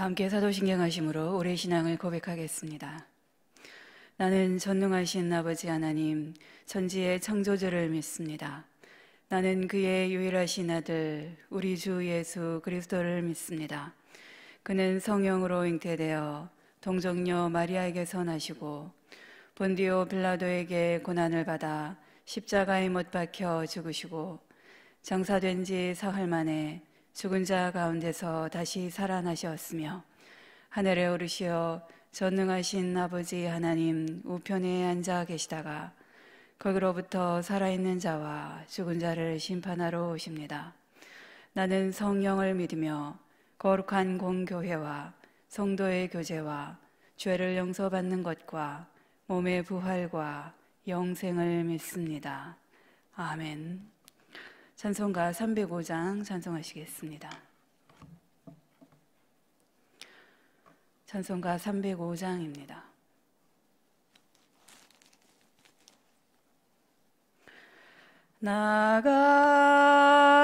함께 사도신경하심으로 우리의 신앙을 고백하겠습니다. 나는 전능하신 아버지 하나님, 천지의 창조주를 믿습니다. 나는 그의 유일하신 아들, 우리 주 예수 그리스도를 믿습니다. 그는 성령으로 잉태되어 동정녀 마리아에게서 나시고 본디오 빌라도에게 고난을 받아 십자가에 못 박혀 죽으시고 장사된 지 사흘 만에 죽은 자 가운데서 다시 살아나셨으며 하늘에 오르시어 전능하신 아버지 하나님 우편에 앉아 계시다가 거기로부터 살아있는 자와 죽은 자를 심판하러 오십니다. 나는 성령을 믿으며 거룩한 공교회와 성도의 교제와 죄를 용서받는 것과 몸의 부활과 영생을 믿습니다. 아멘. 찬송가 305장 찬송하시겠습니다. 찬송가 305장입니다. 나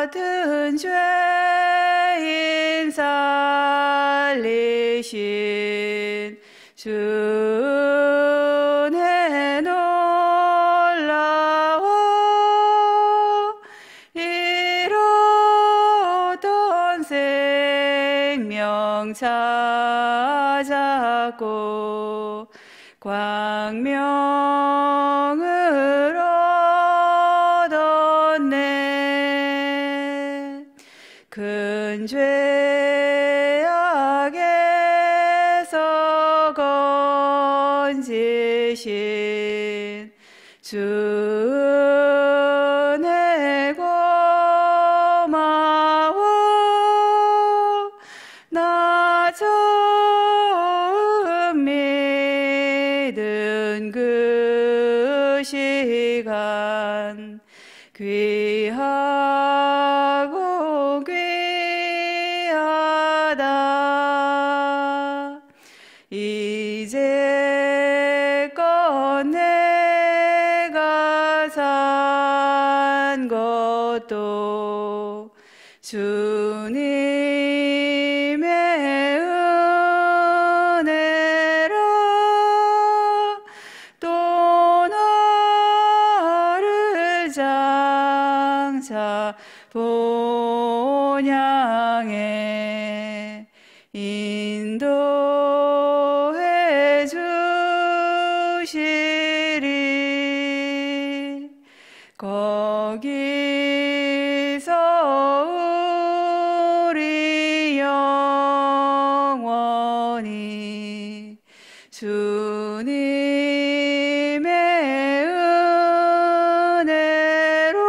같은 죄인 살리신 주의 놀라워 이루던 생명 찾았고 광명을 얻었네. 큰 죄악에서 건지신 주의 고마워. 나 처음 믿은 그 시간 귀하고 귀하다. 이제껏 내가 산 것도 주님의 은혜라. 또 나를 장차 본향에 인도해 주시리. 거기서 우리 영원히 주님의 은혜로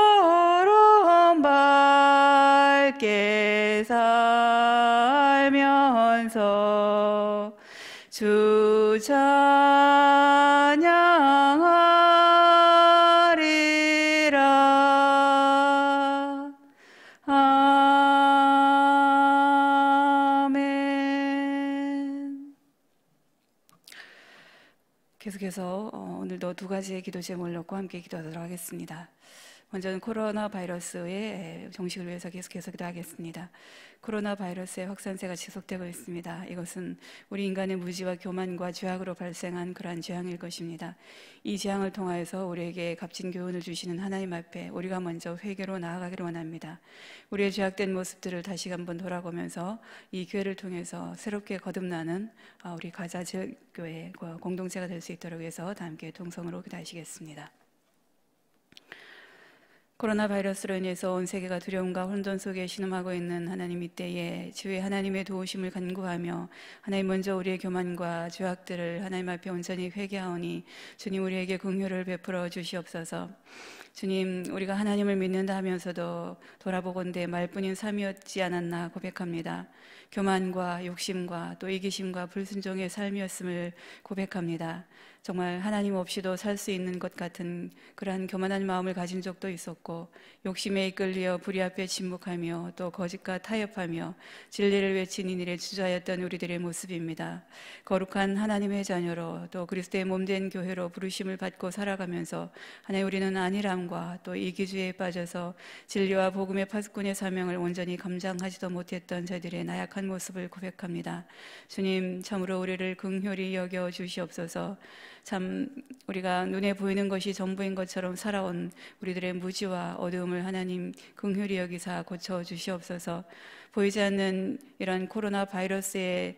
해처럼 밝게 살면서 주 찬양하리라. 아멘. 계속해서 오늘도 두 가지의 기도 제목을 놓고 함께 기도하도록 하겠습니다. 먼저는 코로나 바이러스의 종식을 위해서 계속해서 기도하겠습니다. 코로나 바이러스의 확산세가 지속되고 있습니다. 이것은 우리 인간의 무지와 교만과 죄악으로 발생한 그러한 재앙일 것입니다. 이 재앙을 통하여서 우리에게 값진 교훈을 주시는 하나님 앞에 우리가 먼저 회개로 나아가기를 원합니다. 우리의 죄악된 모습들을 다시 한번 돌아보면서 이 기회를 통해서 새롭게 거듭나는 우리 가자교회 공동체가 될 수 있도록 해서 다 함께 동성으로 기도하시겠습니다. 코로나 바이러스로 인해서 온 세계가 두려움과 혼돈 속에 신음하고 있는 하나님 이때에 주의 하나님의 도우심을 간구하며 하나님 먼저 우리의 교만과 죄악들을 하나님 앞에 온전히 회개하오니 주님 우리에게 긍휼을 베풀어 주시옵소서. 주님 우리가 하나님을 믿는다 하면서도 돌아보건대 말뿐인 삶이었지 않았나 고백합니다. 교만과 욕심과 또 이기심과 불순종의 삶이었음을 고백합니다. 정말 하나님 없이도 살 수 있는 것 같은 그러한 교만한 마음을 가진 적도 있었고, 욕심에 이끌려 불의 앞에 침묵하며 또 거짓과 타협하며 진리를 외치는 일에 주저하였던 우리들의 모습입니다. 거룩한 하나님의 자녀로 또 그리스도의 몸된 교회로 부르심을 받고 살아가면서 하나님, 우리는 안일함과 또 이기주의에 빠져서 진리와 복음의 파수꾼의 사명을 온전히 감당하지도 못했던 저희들의 나약한 모습을 고백합니다. 주님, 참으로 우리를 긍휼히 여겨 주시옵소서. 참 우리가 눈에 보이는 것이 전부인 것처럼 살아온 우리들의 무지와 어두움을 하나님 긍휼히 여기사 고쳐 주시옵소서. 보이지 않는 이런 코로나 바이러스의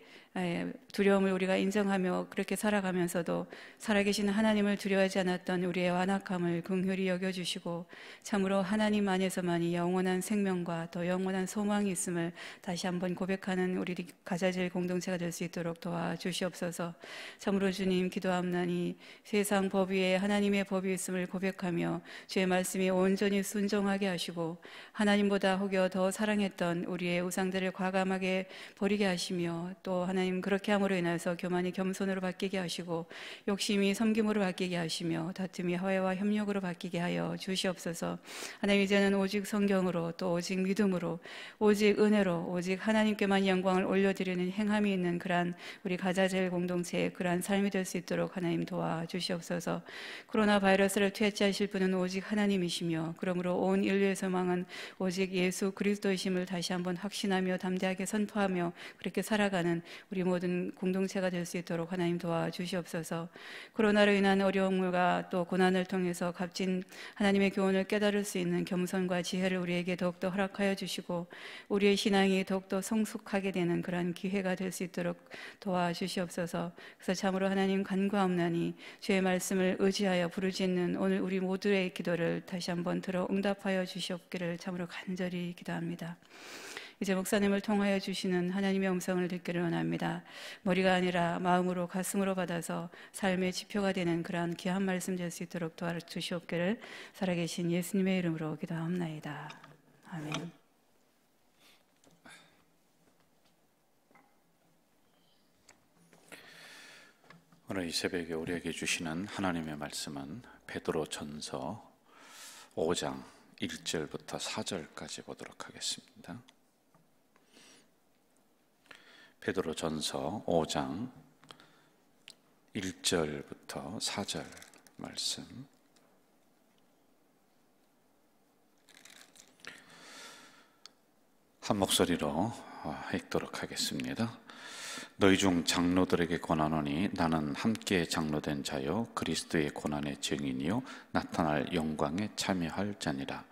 두려움을 우리가 인정하며 그렇게 살아가면서도 살아계신 하나님을 두려워하지 않았던 우리의 완악함을 긍휼히 여겨주시고, 참으로 하나님 안에서만이 영원한 생명과 또 영원한 소망이 있음을 다시 한번 고백하는 우리 가자질 공동체가 될 수 있도록 도와주시옵소서. 참으로 주님, 기도하옵나니 세상 법 위에 하나님의 법이 있음을 고백하며 주의 말씀이 온전히 순종하게 하시고, 하나님보다 혹여 더 사랑했던 우리의 우상들을 과감하게 버리게 하시며, 또 하나님 그렇게 함으로 인해서 교만이 겸손으로 바뀌게 하시고, 욕심이 섬김으로 바뀌게 하시며, 다툼이 화해와 협력으로 바뀌게 하여 주시옵소서. 하나님, 이제는 오직 성경으로 또 오직 믿음으로 오직 은혜로 오직 하나님께만 영광을 올려드리는 행함이 있는 그러한 우리 가자젤 공동체의 그러한 삶이 될 수 있도록 하나님 도와주시옵소서. 코로나 바이러스를 퇴치하실 분은 오직 하나님이시며, 그러므로 온 인류의 소망은 오직 예수 그리스도이심을 다시 한번 확신하며 담대하게 선포하며 그렇게 살아가는 우리 모든 공동체가 될 수 있도록 하나님 도와주시옵소서. 코로나로 인한 어려움과 또 고난을 통해서 값진 하나님의 교훈을 깨달을 수 있는 겸손과 지혜를 우리에게 더욱더 허락하여 주시고, 우리의 신앙이 더욱더 성숙하게 되는 그러한 기회가 될 수 있도록 도와주시옵소서. 그래서 참으로 하나님 간구하옵나니 주의 말씀을 의지하여 부르짖는 오늘 우리 모두의 기도를 다시 한번 들어 응답하여 주시옵기를 참으로 간절히 기도합니다. 이제 목사님을 통하여 주시는 하나님의 음성을 듣기를 원합니다. 머리가 아니라 마음으로 가슴으로 받아서 삶의 지표가 되는 그러한 귀한 말씀 될 수 있도록 도와주시옵기를 살아계신 예수님의 이름으로 기도하옵나이다. 아멘. 오늘 이 새벽에 우리에게 주시는 하나님의 말씀은 베드로전서 5장 1절부터 4절까지 보도록 하겠습니다. 베드로전서 5장 1절부터 4절 말씀. 한 목소리로 읽도록 하겠습니다. 너희 중 장로들에게 권하노니 나는 함께 장로된 자요 그리스도의 고난의 증인이요 나타날 영광에 참여할 자니라.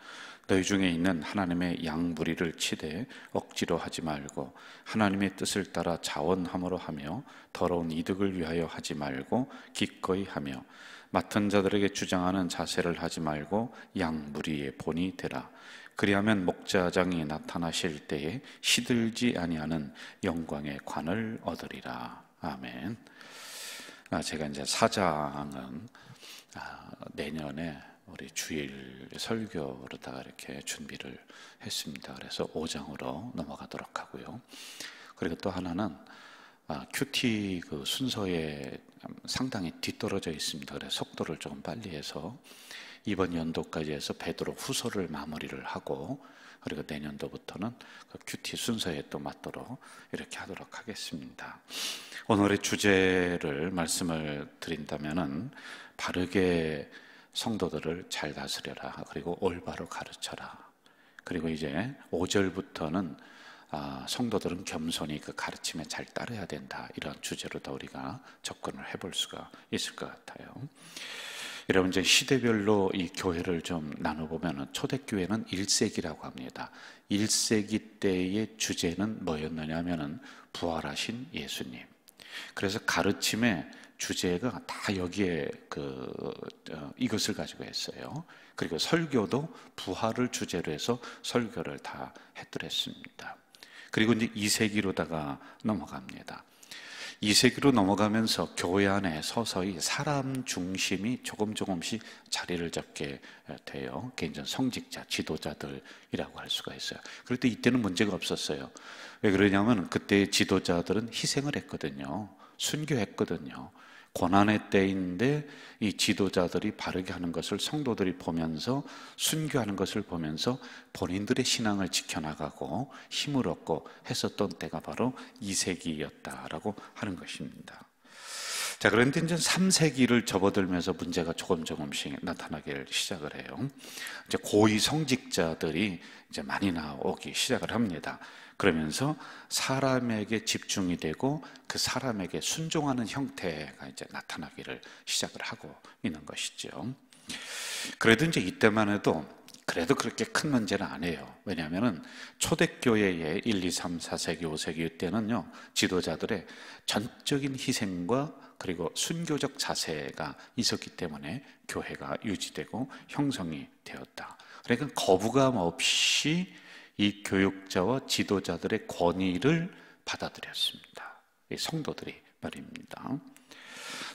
너희 중에 있는 하나님의 양무리를 치되 억지로 하지 말고 하나님의 뜻을 따라 자원함으로 하며 더러운 이득을 위하여 하지 말고 기꺼이 하며 맡은 자들에게 주장하는 자세를 하지 말고 양무리의 본이 되라. 그리하면 목자장이 나타나실 때에 시들지 아니하는 영광의 관을 얻으리라. 아멘. 제가 이제 4장은 내년에 우리 주일 설교로다가 이렇게 준비를 했습니다. 그래서 5장으로 넘어가도록 하고요. 그리고 또 하나는 큐티 그 순서에 상당히 뒤떨어져 있습니다. 그래서 속도를 조금 빨리 해서 이번 연도까지 해서 베드로 후서를 마무리를 하고, 그리고 내년도부터는 그 큐티 순서에 또 맞도록 이렇게 하도록 하겠습니다. 오늘의 주제를 말씀을 드린다면은 바르게 성도들을 잘 다스려라. 그리고 올바로 가르쳐라. 그리고 이제 5절부터는 성도들은 겸손히 그 가르침에 잘 따라야 된다. 이런 주제로 더 우리가 접근을 해볼 수가 있을 것 같아요. 여러분, 이제 시대별로 이 교회를 좀 나눠보면 초대교회는 1세기라고 합니다. 1세기 때의 주제는 뭐였느냐 하면은 부활하신 예수님. 그래서 가르침의 주제가 다 여기에 이것을 가지고 했어요. 그리고 설교도 부활을 주제로 해서 설교를 다 했더랬습니다. 그리고 이제 2세기로다가 넘어갑니다. 2세기로 넘어가면서 교회 안에 서서히 사람 중심이 조금씩 자리를 잡게 돼요. 개인전 성직자, 지도자들이라고 할 수가 있어요. 그럴 때 이때는 문제가 없었어요. 왜 그러냐면 그때 지도자들은 희생을 했거든요. 순교했거든요. 고난의 때인데 이 지도자들이 바르게 하는 것을 성도들이 보면서, 순교하는 것을 보면서 본인들의 신앙을 지켜나가고 힘을 얻고 했었던 때가 바로 2세기였다라고 하는 것입니다. 자, 그런데 이제 3세기를 접어들면서 문제가 조금씩 나타나기 시작을 해요. 이제 고위 성직자들이 이제 많이 나오기 시작을 합니다. 그러면서 사람에게 집중이 되고 그 사람에게 순종하는 형태가 이제 나타나기를 시작을 하고 있는 것이죠. 그래도 이제 이때만 해도 그래도 그렇게 큰 문제는 아니에요. 왜냐하면은 초대교회의 1, 2, 3, 4세기, 5세기 때는요, 지도자들의 전적인 희생과 그리고 순교적 자세가 있었기 때문에 교회가 유지되고 형성이 되었다. 그러니까 거부감 없이 이 교육자와 지도자들의 권위를 받아들였습니다. 이 성도들이 말입니다.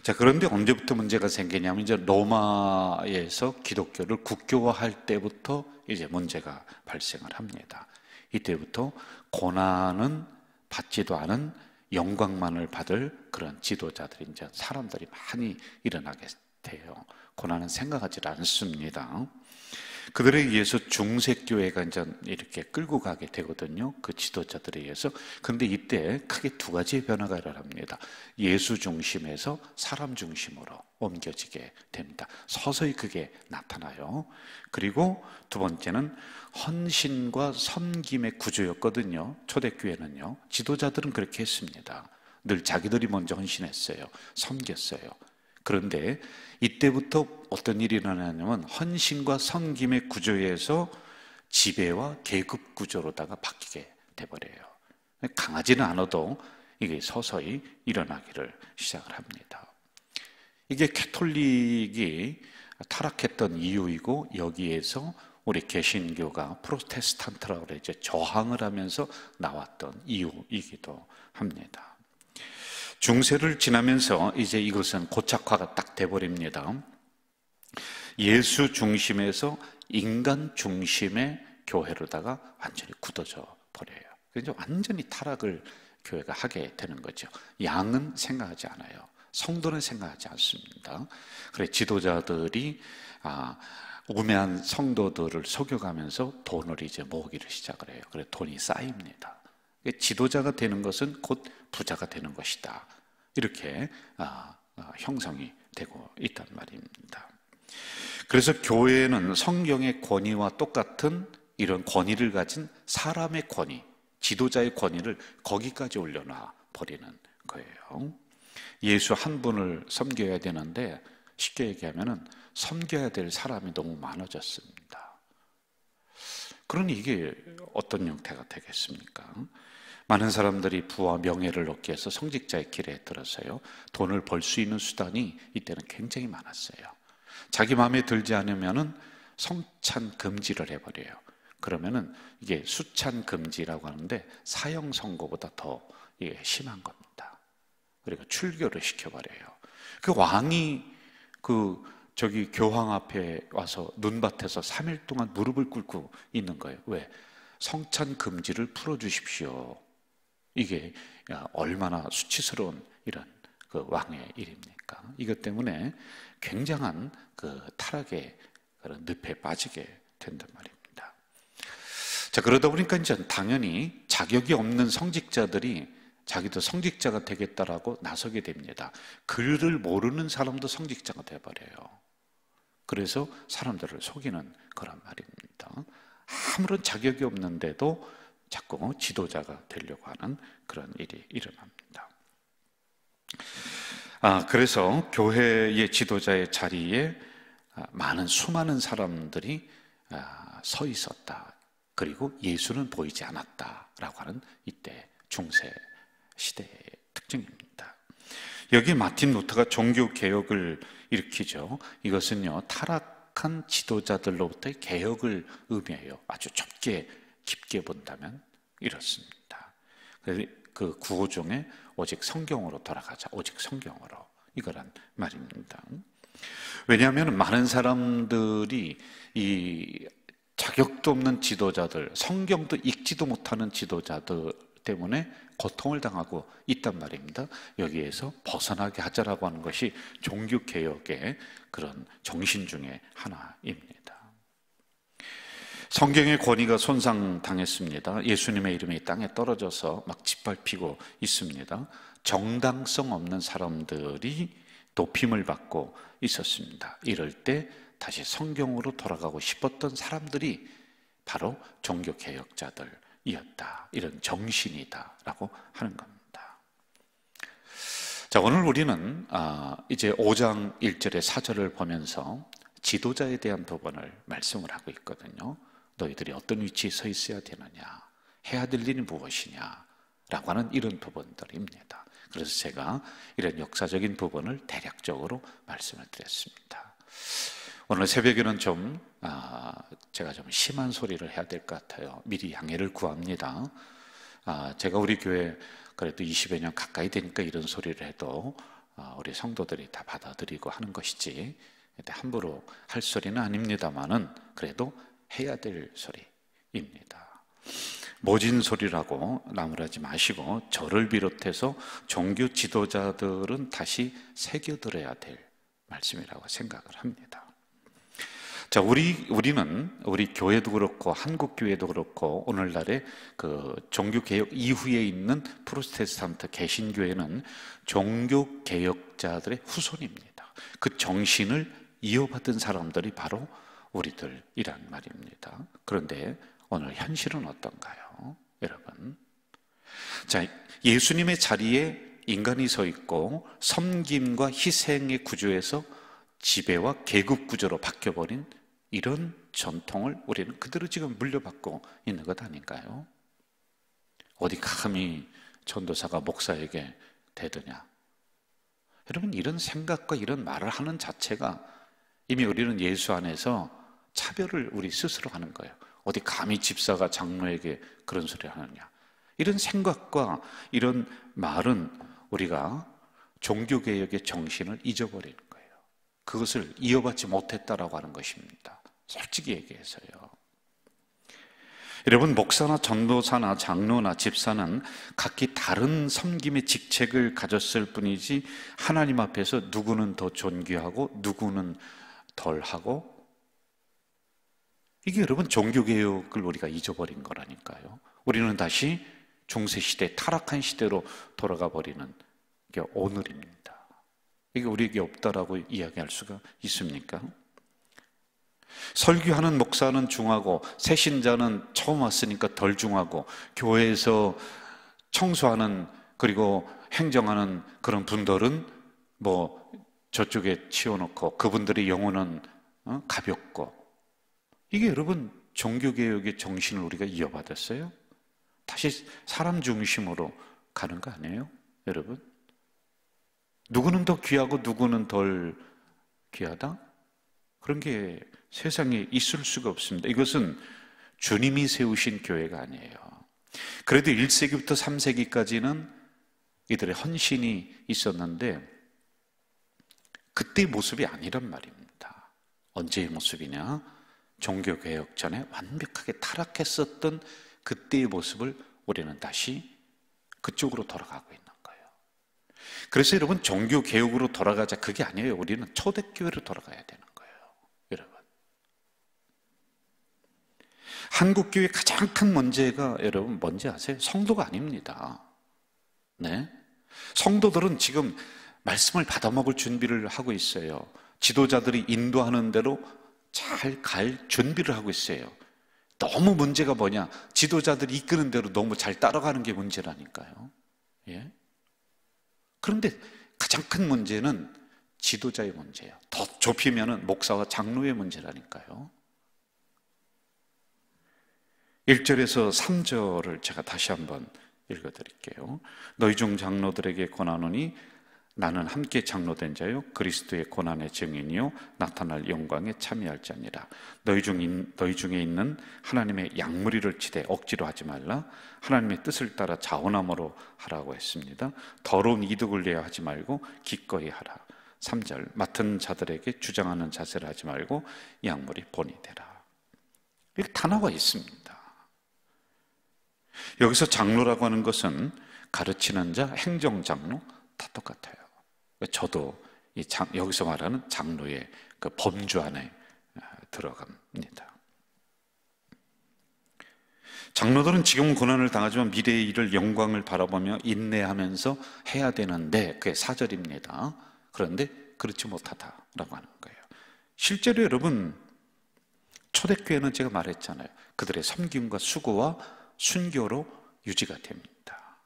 자, 그런데 언제부터 문제가 생기냐면 이제 로마에서 기독교를 국교화할 때부터 이제 문제가 발생을 합니다. 이때부터 고난은 받지도 않은 영광만을 받을 그런 지도자들이, 이제 사람들이 많이 일어나게 돼요. 고난은 생각하지 않습니다. 그들에 의해서 중세교회가 이제 이렇게 끌고 가게 되거든요. 그 지도자들에 의해서. 그런데 이때 크게 두 가지의 변화가 일어납니다. 예수 중심에서 사람 중심으로 옮겨지게 됩니다. 서서히 그게 나타나요. 그리고 두 번째는 헌신과 섬김의 구조였거든요. 초대교회는요. 지도자들은 그렇게 했습니다. 늘 자기들이 먼저 헌신했어요. 섬겼어요. 그런데 이때부터 어떤 일이 일어나냐면 헌신과 섬김의 구조에서 지배와 계급 구조로다가 바뀌게 돼버려요. 강하지는 않아도 이게 서서히 일어나기를 시작을 합니다. 이게 캐톨릭이 타락했던 이유이고, 여기에서 우리 개신교가 프로테스탄트라고 그러죠. 저항을 하면서 나왔던 이유이기도 합니다. 중세를 지나면서 이제 이것은 고착화가 딱 돼버립니다. 예수 중심에서 인간 중심의 교회로다가 완전히 굳어져 버려요. 그래서 완전히 타락을 교회가 하게 되는 거죠. 양은 생각하지 않아요. 성도는 생각하지 않습니다. 그래, 지도자들이 우매한 성도들을 속여가면서 돈을 이제 모으기를 시작을 해요. 그래, 돈이 쌓입니다. 지도자가 되는 것은 곧 부자가 되는 것이다. 이렇게 형성이 되고 있단 말입니다. 그래서 교회는 성경의 권위와 똑같은 이런 권위를 가진 사람의 권위, 지도자의 권위를 거기까지 올려놔 버리는 거예요. 예수 한 분을 섬겨야 되는데, 쉽게 얘기하면은 섬겨야 될 사람이 너무 많아졌습니다. 그러니 이게 어떤 형태가 되겠습니까? 많은 사람들이 부와 명예를 얻기 위해서 성직자의 길에 들어서요, 돈을 벌 수 있는 수단이 이때는 굉장히 많았어요. 자기 마음에 들지 않으면은 성찬 금지를 해버려요. 그러면은 이게 수찬 금지라고 하는데 사형 선고보다 더 이게 심한 겁니다. 그리고 출교를 시켜버려요. 그 왕이 저기 교황 앞에 와서 눈밭에서 3일 동안 무릎을 꿇고 있는 거예요. 왜? 성찬 금지를 풀어주십시오. 이게 얼마나 수치스러운 이런 그 왕의 일입니까? 이것 때문에 굉장한 그 타락의 그런 늪에 빠지게 된단 말입니다. 자, 그러다 보니까 이제 당연히 자격이 없는 성직자들이 자기도 성직자가 되겠다라고 나서게 됩니다. 글을 모르는 사람도 성직자가 돼버려요. 그래서 사람들을 속이는 그런 말입니다. 아무런 자격이 없는데도 자꾸 지도자가 되려고 하는 그런 일이 일어납니다. 그래서 교회의 지도자의 자리에 수많은 사람들이 서 있었다. 그리고 예수는 보이지 않았다라고 하는 이때 중세 시대의 특징입니다. 여기 마틴 루터가 종교 개혁을 일으키죠. 이것은요, 타락한 지도자들로부터의 개혁을 의미해요. 아주 좁게 깊게 본다면 이렇습니다. 그 구호 중에 오직 성경으로 돌아가자, 오직 성경으로, 이거란 말입니다. 왜냐하면 많은 사람들이 이 자격도 없는 지도자들, 성경도 읽지도 못하는 지도자들을 때문에 고통을 당하고 있단 말입니다. 여기에서 벗어나게 하자라고 하는 것이 종교개혁의 그런 정신 중에 하나입니다. 성경의 권위가 손상당했습니다. 예수님의 이름이 이 땅에 떨어져서 막 짓밟히고 있습니다. 정당성 없는 사람들이 높임을 받고 있었습니다. 이럴 때 다시 성경으로 돌아가고 싶었던 사람들이 바로 종교개혁자들이었다. 이런 정신이다라고 하는 겁니다. 자, 오늘 우리는 이제 5장 1절의 4절을 보면서 지도자에 대한 부분을 말씀을 하고 있거든요. 너희들이 어떤 위치에 서 있어야 되느냐, 해야 될 일이 무엇이냐 라고 하는 이런 부분들입니다. 그래서 제가 이런 역사적인 부분을 대략적으로 말씀을 드렸습니다. 오늘 새벽에는 제가 좀 심한 소리를 해야 될 것 같아요. 미리 양해를 구합니다. 제가 우리 교회 그래도 20여 년 가까이 되니까 이런 소리를 해도 우리 성도들이 다 받아들이고 하는 것이지 함부로 할 소리는 아닙니다만은 그래도 해야 될 소리입니다. 모진 소리라고 나무라지 마시고 저를 비롯해서 종교 지도자들은 다시 새겨들어야 될 말씀이라고 생각을 합니다. 자, 우리는 우리 교회도 그렇고 한국 교회도 그렇고 오늘날의 그 종교 개혁 이후에 있는 프로테스탄트 개신교회는 종교 개혁자들의 후손입니다. 그 정신을 이어받은 사람들이 바로 우리들이란 말입니다. 그런데 오늘 현실은 어떤가요, 여러분? 자, 예수님의 자리에 인간이 서 있고 섬김과 희생의 구조에서 지배와 계급 구조로 바뀌어버린 이런 전통을 우리는 그대로 지금 물려받고 있는 것 아닌가요? 어디 감히 전도사가 목사에게 대드냐? 여러분, 이런 생각과 이런 말을 하는 자체가 이미 우리는 예수 안에서 차별을 우리 스스로 하는 거예요. 어디 감히 집사가 장로에게 그런 소리를 하느냐? 이런 생각과 이런 말은 우리가 종교개혁의 정신을 잊어버리는 거예요. 그것을 이어받지 못했다라고 하는 것입니다. 솔직히 얘기해서요. 여러분, 목사나 전도사나 장로나 집사는 각기 다른 섬김의 직책을 가졌을 뿐이지 하나님 앞에서 누구는 더 존귀하고 누구는 덜하고, 이게 여러분 종교개혁을 우리가 잊어버린 거라니까요. 우리는 다시 중세시대 타락한 시대로 돌아가 버리는 게 오늘입니다. 이게 우리에게 없다라고 이야기할 수가 있습니까? 설교하는 목사는 중하고 새신자는 처음 왔으니까 덜 중하고, 교회에서 청소하는 그리고 행정하는 그런 분들은 뭐 저쪽에 치워놓고 그분들의 영혼은 가볍고, 이게 여러분 종교개혁의 정신을 우리가 이어받았어요? 다시 사람 중심으로 가는 거 아니에요, 여러분? 누구는 더 귀하고 누구는 덜 귀하다? 그런 게 세상에 있을 수가 없습니다. 이것은 주님이 세우신 교회가 아니에요. 그래도 1세기부터 3세기까지는 이들의 헌신이 있었는데 그때의 모습이 아니란 말입니다. 언제의 모습이냐? 종교개혁 전에 완벽하게 타락했었던 그때의 모습을 우리는 다시 그쪽으로 돌아가고 있는 거예요. 그래서 여러분, 종교개혁으로 돌아가자, 그게 아니에요. 우리는 초대교회로 돌아가야 되는 거예요, 여러분. 한국교회의 가장 큰 문제가 여러분 뭔지 아세요? 성도가 아닙니다. 네? 성도들은 지금 말씀을 받아먹을 준비를 하고 있어요. 지도자들이 인도하는 대로 잘 갈 준비를 하고 있어요. 너무 문제가 뭐냐? 지도자들이 이끄는 대로 너무 잘 따라가는 게 문제라니까요. 예? 그런데 가장 큰 문제는 지도자의 문제예요. 더 좁히면은 목사와 장로의 문제라니까요. 1절에서 3절을 제가 다시 한번 읽어드릴게요. 너희 중 장로들에게 권하노니 나는 함께 장로된 자요 그리스도의 고난의 증인이요 나타날 영광에 참여할 자니라. 너희 중에 있는 하나님의 양무리를 치되 억지로 하지 말라. 하나님의 뜻을 따라 자원함으로 하라고 했습니다. 더러운 이득을 내야 하지 말고 기꺼이 하라. 3절 맡은 자들에게 주장하는 자세를 하지 말고 양물이 본이 되라. 이렇게 단어가 있습니다. 여기서 장로라고 하는 것은 가르치는 자, 행정장로 다 똑같아요. 저도 여기서 말하는 장로의 그 범주 안에 들어갑니다. 장로들은 지금은 고난을 당하지만 미래에 이를 영광을 바라보며 인내하면서 해야 되는데, 그게 4절입니다. 그런데 그렇지 못하다라고 하는 거예요. 실제로 여러분, 초대교회는 제가 말했잖아요. 그들의 섬김과 수고와 순교로 유지가 됩니다.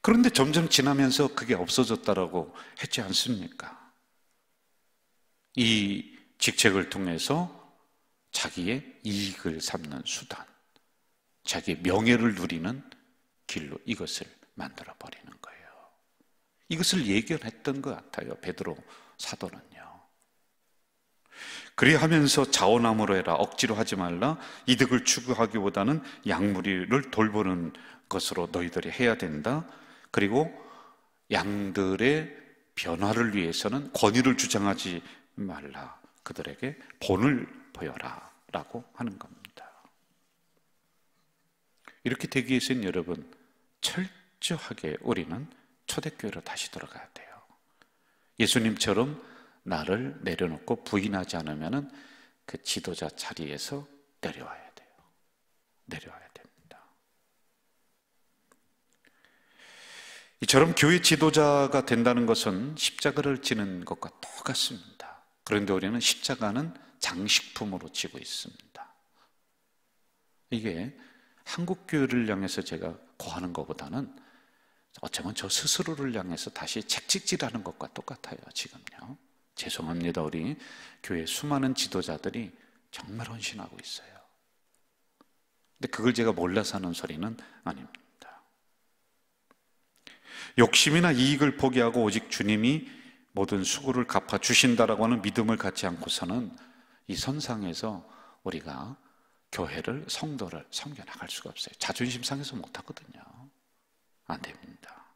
그런데 점점 지나면서 그게 없어졌다라고 했지 않습니까? 이 직책을 통해서 자기의 이익을 삼는 수단, 자기의 명예를 누리는 길로 이것을 만들어 버리는 거예요. 이것을 예견했던 것 같아요, 베드로 사도는요. 그리하면서 자원함으로 해라, 억지로 하지 말라, 이득을 추구하기보다는 양무리를 돌보는 것으로 너희들이 해야 된다. 그리고 양들의 변화를 위해서는 권위를 주장하지 말라, 그들에게 본을 보여라 라고 하는 겁니다. 이렇게 되기 위해서는 여러분, 철저하게 우리는 초대교회로 다시 돌아가야 돼요. 예수님처럼 나를 내려놓고 부인하지 않으면 그 지도자 자리에서 내려와야 돼요. 내려와야 됩니다. 이처럼 교회 지도자가 된다는 것은 십자가를 지는 것과 똑같습니다. 그런데 우리는 십자가는 장식품으로 지고 있습니다. 이게 한국교회를 향해서 제가 고하는 것보다는 어쩌면 저 스스로를 향해서 다시 책찍질하는 것과 똑같아요. 지금요, 죄송합니다. 우리 교회 수많은 지도자들이 정말 헌신하고 있어요. 근데 그걸 제가 몰라서 하는 소리는 아닙니다. 욕심이나 이익을 포기하고 오직 주님이 모든 수고를 갚아주신다라고 하는 믿음을 갖지 않고서는 이 선상에서 우리가 교회를, 성도를 섬겨나갈 수가 없어요. 자존심 상해서 못하거든요. 안 됩니다.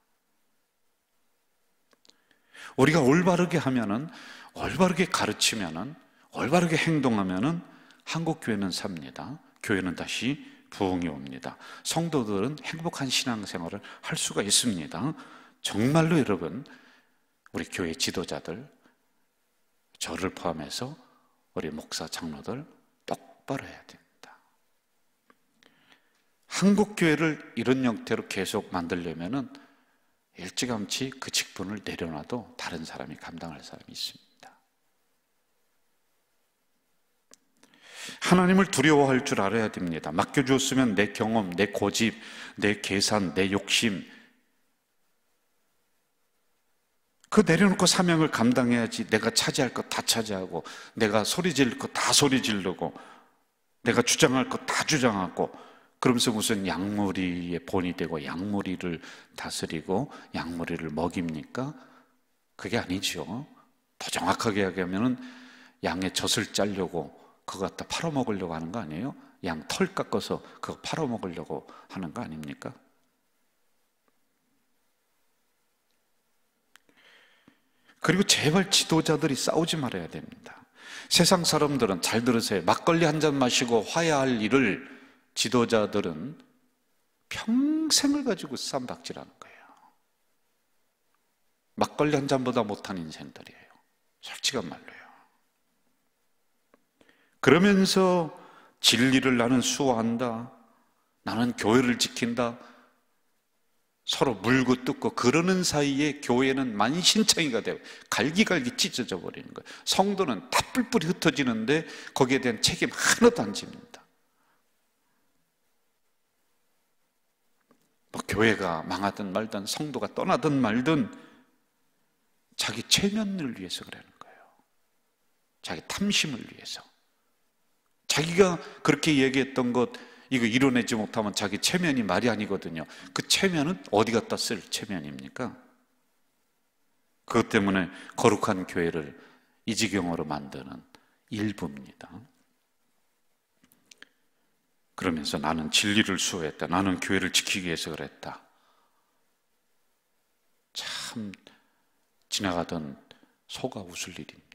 우리가 올바르게 하면은, 올바르게 가르치면은, 올바르게 행동하면은 한국교회는 삽니다. 교회는 다시 부흥이 옵니다. 성도들은 행복한 신앙생활을 할 수가 있습니다. 정말로 여러분, 우리 교회 지도자들, 저를 포함해서 우리 목사, 장로들 똑바로 해야 됩니다. 한국교회를 이런 형태로 계속 만들려면은 일찌감치 그 직분을 내려놔도 다른 사람이 감당할 사람이 있습니다. 하나님을 두려워할 줄 알아야 됩니다. 맡겨주었으면 내 경험, 내 고집, 내 계산, 내 욕심, 그 내려놓고 사명을 감당해야지. 내가 차지할 것 다 차지하고, 내가 소리 지를 것 다 소리 지르고, 내가 주장할 것 다 주장하고, 그러면서 무슨 양무리의 본이 되고 양무리를 다스리고 양무리를 먹입니까? 그게 아니죠. 더 정확하게 얘기하면 양의 젖을 짜려고 그거 갖다 팔아먹으려고 하는 거 아니에요? 양 털 깎아서 그거 팔아먹으려고 하는 거 아닙니까? 그리고 제발 지도자들이 싸우지 말아야 됩니다. 세상 사람들은, 잘 들으세요, 막걸리 한 잔 마시고 화해할 일을 지도자들은 평생을 가지고 쌈박질하는 거예요. 막걸리 한 잔보다 못한 인생들이에요. 솔직한 말로요. 그러면서 진리를 나는 수호한다, 나는 교회를 지킨다, 서로 물고 뜯고 그러는 사이에 교회는 만신창이가 되고 갈기갈기 찢어져 버리는 거예요. 성도는 다 뿔뿔이 흩어지는데 거기에 대한 책임 하나도 안 집니다. 교회가 망하든 말든, 성도가 떠나든 말든 자기 체면을 위해서 그러는 거예요. 자기 탐심을 위해서. 자기가 그렇게 얘기했던 것 이거 이뤄내지 못하면 자기 체면이 말이 아니거든요. 그 체면은 어디 갖다 쓸 체면입니까? 그것 때문에 거룩한 교회를 이 지경으로 만드는 일부입니다. 그러면서 나는 진리를 수호했다, 나는 교회를 지키기 위해서 그랬다. 참 지나가던 소가 웃을 일입니다.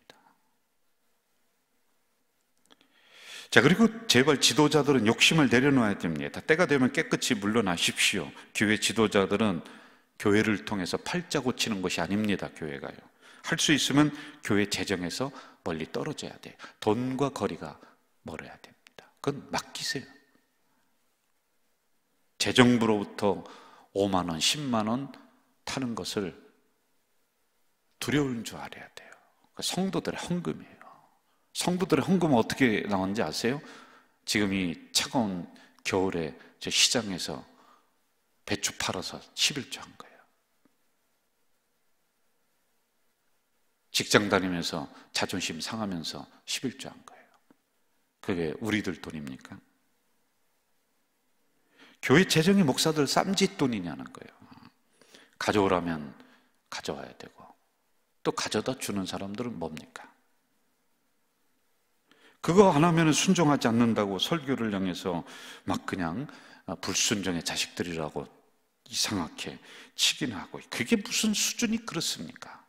자, 그리고 제발 지도자들은 욕심을 내려놓아야 됩니다. 때가 되면 깨끗이 물러나십시오. 교회 지도자들은 교회를 통해서 팔자 고치는 것이 아닙니다. 교회가요. 할 수 있으면 교회 재정에서 멀리 떨어져야 돼요. 돈과 거리가 멀어야 됩니다. 그건 맡기세요. 재정부로부터 5만 원, 10만 원 타는 것을 두려운 줄 알아야 돼요. 성도들의 헌금이에요. 성도들의 헌금은 어떻게 나오는지 아세요? 지금 이 차가운 겨울에 저 시장에서 배추 팔아서 11조 한 거예요. 직장 다니면서 자존심 상하면서 11조 한 거예요. 그게 우리들 돈입니까? 교회 재정이 목사들 쌈짓돈이냐는 거예요. 가져오라면 가져와야 되고, 또 가져다 주는 사람들은 뭡니까? 그거 안 하면 순종하지 않는다고 설교를 향해서 막 그냥 불순종의 자식들이라고 이상하게 치긴 하고, 그게 무슨 수준이 그렇습니까?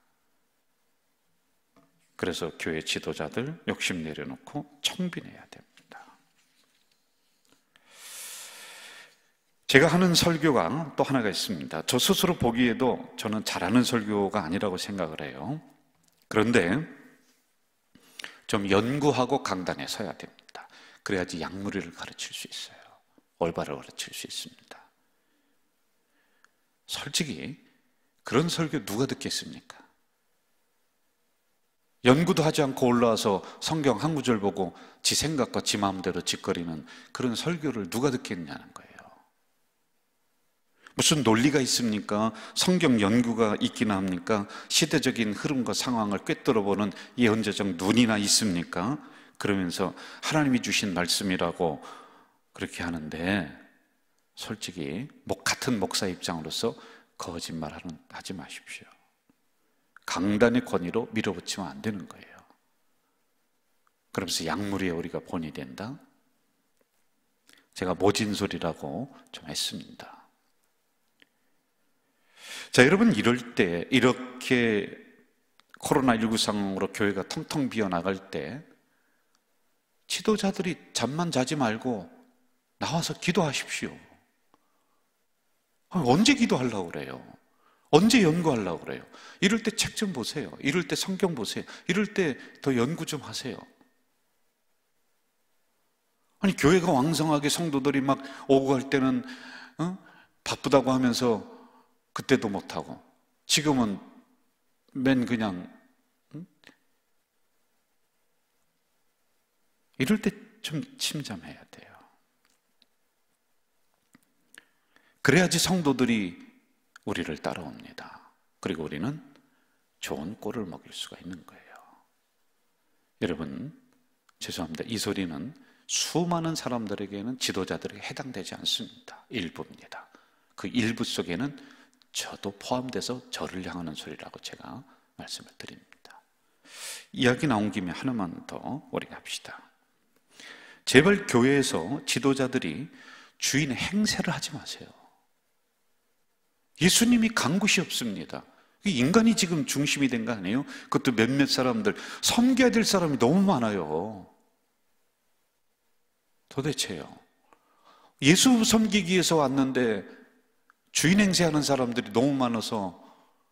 그래서 교회 지도자들 욕심 내려놓고 청빈해야 됩니다. 제가 하는 설교가 또 하나가 있습니다. 저 스스로 보기에도 저는 잘하는 설교가 아니라고 생각을 해요. 그런데 좀 연구하고 강단에 서야 됩니다. 그래야지 양무리를 가르칠 수 있어요. 올바로 가르칠 수 있습니다. 솔직히 그런 설교 누가 듣겠습니까? 연구도 하지 않고 올라와서 성경 한 구절 보고 지 생각과 지 마음대로 짓거리는 그런 설교를 누가 듣겠냐는 거예요. 무슨 논리가 있습니까? 성경 연구가 있기나 합니까? 시대적인 흐름과 상황을 꿰뚫어보는 예언자적 눈이나 있습니까? 그러면서 하나님이 주신 말씀이라고 그렇게 하는데, 솔직히 같은 목사 입장으로서 거짓말 하지 마십시오. 강단의 권위로 밀어붙이면 안 되는 거예요. 그러면서 약물에 우리가 본이 된다? 제가 모진소리라고 좀 했습니다. 자, 여러분, 이럴 때, 이렇게 코로나19 상황으로 교회가 텅텅 비어 나갈 때 지도자들이 잠만 자지 말고 나와서 기도하십시오. 언제 기도하려고 그래요? 언제 연구하려고 그래요? 이럴 때 책 좀 보세요. 이럴 때 성경 보세요. 이럴 때 더 연구 좀 하세요. 아니, 교회가 왕성하게 성도들이 막 오고 갈 때는 바쁘다고 하면서 그때도 못하고, 지금은 맨 그냥 이럴 때 좀 침잠해야 돼요. 그래야지 성도들이 우리를 따라옵니다. 그리고 우리는 좋은 꼴을 먹일 수가 있는 거예요. 여러분, 죄송합니다. 이 소리는 수많은 사람들에게는, 지도자들에게 해당되지 않습니다. 일부입니다. 그 일부 속에는 저도 포함돼서 저를 향하는 소리라고 제가 말씀을 드립니다. 이야기 나온 김에 하나만 더 우리가 합시다. 제발 교회에서 지도자들이 주인의 행세를 하지 마세요. 예수님이 간 곳이 없습니다. 인간이 지금 중심이 된 거 아니에요? 그것도 몇몇 사람들, 섬겨야 될 사람이 너무 많아요. 도대체요. 예수 섬기기 위해서 왔는데 주인 행세하는 사람들이 너무 많아서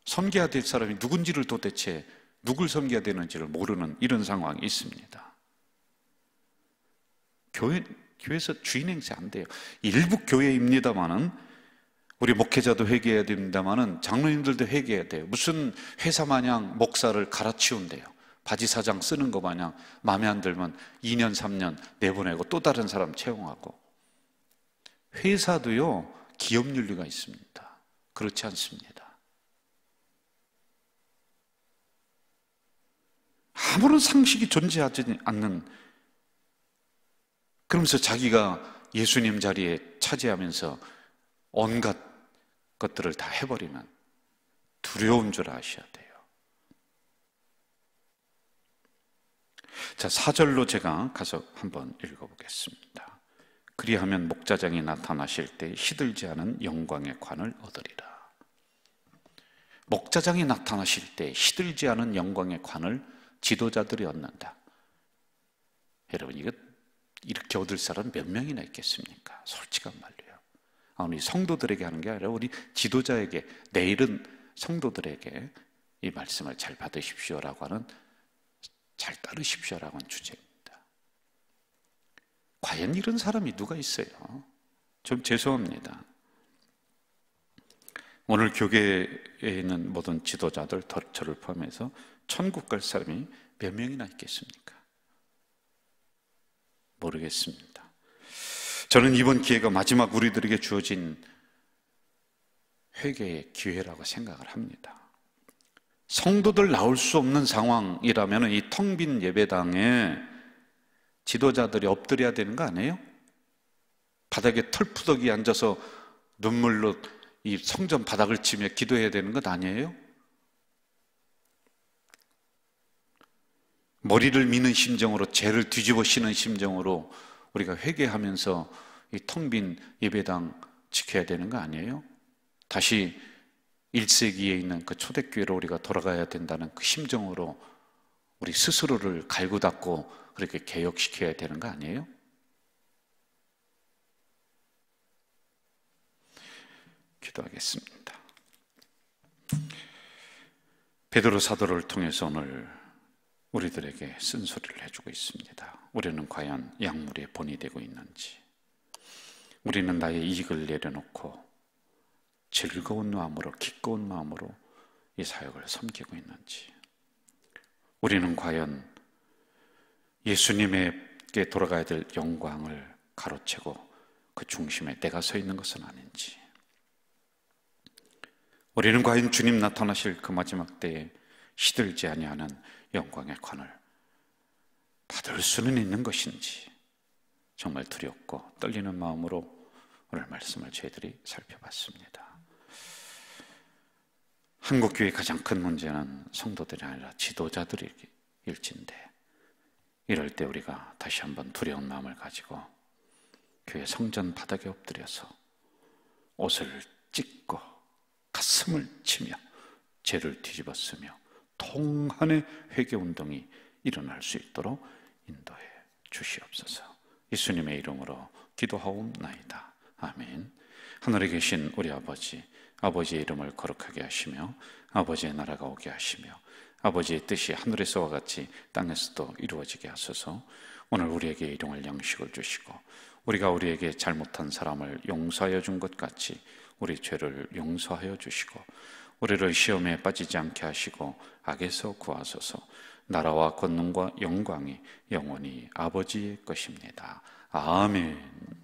섬겨야 될 사람이 누군지를, 도대체 누굴 섬겨야 되는지를 모르는 이런 상황이 있습니다. 교회에서 주인 행세 안 돼요. 일부 교회입니다만은, 우리 목회자도 회개해야 됩니다만은, 장로님들도 회개해야 돼요. 무슨 회사 마냥 목사를 갈아치운대요. 바지 사장 쓰는 거 마냥 마음에 안 들면 2년 3년 내보내고 또 다른 사람 채용하고. 회사도요, 기업 윤리가 있습니다. 그렇지 않습니다. 아무런 상식이 존재하지 않는, 그러면서 자기가 예수님 자리에 차지하면서 온갖 것들을 다 해버리면 두려운 줄 아셔야 돼요. 자, 4절로 제가 가서 한번 읽어보겠습니다. 그리하면 목자장이 나타나실 때 시들지 않은 영광의 관을 얻으리라. 목자장이 나타나실 때 시들지 않은 영광의 관을 지도자들이 얻는다. 여러분, 이거 이렇게 얻을 사람 몇 명이나 있겠습니까? 솔직한 말로요. 우리 성도들에게 하는 게 아니라 우리 지도자에게, 내일은 성도들에게 이 말씀을 잘 받으십시오라고 하는, 잘 따르십시오라고 하는 주제입니다. 과연 이런 사람이 누가 있어요? 좀 죄송합니다. 오늘 교계에 있는 모든 지도자들, 저를 포함해서 천국 갈 사람이 몇 명이나 있겠습니까? 모르겠습니다. 저는 이번 기회가 마지막 우리들에게 주어진 회개의 기회라고 생각을 합니다. 성도들 나올 수 없는 상황이라면 이 텅 빈 예배당에 지도자들이 엎드려야 되는 거 아니에요? 바닥에 털푸덕이 앉아서 눈물로 이 성전 바닥을 치며 기도해야 되는 것 아니에요? 머리를 미는 심정으로, 죄를 뒤집어 씌는 심정으로 우리가 회개하면서 이 텅 빈 예배당 지켜야 되는 거 아니에요? 다시 1세기에 있는 그 초대교회로 우리가 돌아가야 된다는 그 심정으로 우리 스스로를 갈고 닦고 그렇게 개혁시켜야 되는 거 아니에요? 기도하겠습니다. 베드로 사도를 통해서 오늘 우리들에게 쓴소리를 해주고 있습니다. 우리는 과연 약물의 본이 되고 있는지, 우리는 나의 이익을 내려놓고 즐거운 마음으로, 기꺼운 마음으로 이 사역을 섬기고 있는지, 우리는 과연 예수님에게 돌아가야 될 영광을 가로채고 그 중심에 내가 서 있는 것은 아닌지, 우리는 과연 주님 나타나실 그 마지막 때에 시들지 아니하는 영광의 관을 받을 수는 있는 것인지, 정말 두렵고 떨리는 마음으로 오늘 말씀을 저희들이 살펴봤습니다. 한국교회의 가장 큰 문제는 성도들이 아니라 지도자들일진데, 이럴 때 우리가 다시 한번 두려운 마음을 가지고 교회 성전 바닥에 엎드려서 옷을 찢고 가슴을 치며 죄를 뒤집어 쓰며 통한의 회개운동이 일어날 수 있도록 인도해 주시옵소서. 예수님의 이름으로 기도하옵나이다. 아멘. 하늘에 계신 우리 아버지, 아버지의 이름을 거룩하게 하시며 아버지의 나라가 오게 하시며 아버지의 뜻이 하늘에서와 같이 땅에서도 이루어지게 하소서. 오늘 우리에게 일용할 양식을 주시고 우리가 우리에게 잘못한 사람을 용서하여 준 것 같이 우리 죄를 용서하여 주시고 우리를 시험에 빠지지 않게 하시고 악에서 구하소서. 나라와 권능과 영광이 영원히 아버지의 것입니다. 아멘.